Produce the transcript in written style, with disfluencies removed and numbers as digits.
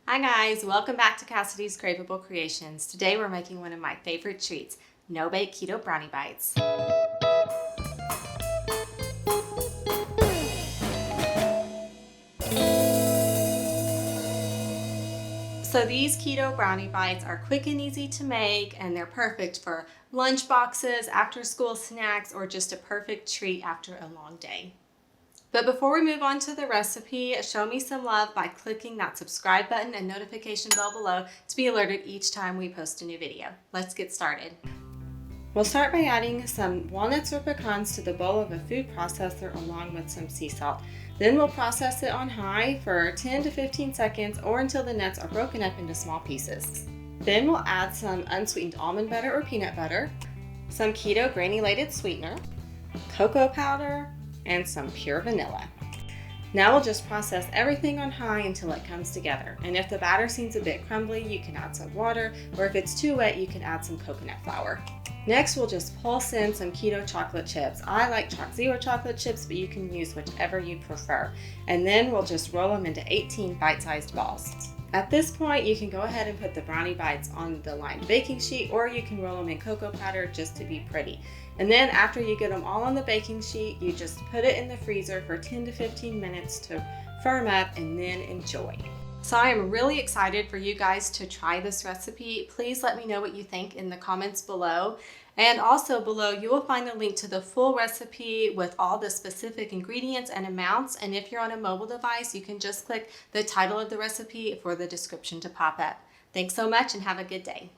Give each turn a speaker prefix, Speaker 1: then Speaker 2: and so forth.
Speaker 1: Hi guys, welcome back to Cassidys Craveable Creations. Today we're making one of my favorite treats, no-bake keto brownie bites. So these keto brownie bites are quick and easy to make, and they're perfect for lunch boxes, after school snacks, or just a perfect treat after a long day. But before we move on to the recipe, show me some love by clicking that subscribe button and notification bell below to be alerted each time we post a new video. Let's get started. We'll start by adding some walnuts or pecans to the bowl of a food processor along with some sea salt. Then we'll process it on high for 10 to 15 seconds or until the nuts are broken up into small pieces. Then we'll add some unsweetened almond butter or peanut butter, some keto granulated sweetener, cocoa powder, and some pure vanilla. Now we'll just process everything on high until it comes together. And if the batter seems a bit crumbly, you can add some water, or if it's too wet, you can add some coconut flour. Next, we'll just pulse in some keto chocolate chips. I like Choc Zero chocolate chips, but you can use whichever you prefer. And then we'll just roll them into 18 bite-sized balls. At this point, you can go ahead and put the brownie bites on the lined baking sheet, or you can roll them in cocoa powder just to be pretty. And then after you get them all on the baking sheet, you just put it in the freezer for 10 to 15 minutes to firm up and then enjoy. So I am really excited for you guys to try this recipe. Please let me know what you think in the comments below. And also below, you will find the link to the full recipe with all the specific ingredients and amounts. And if you're on a mobile device, you can just click the title of the recipe for the description to pop up. Thanks so much and have a good day.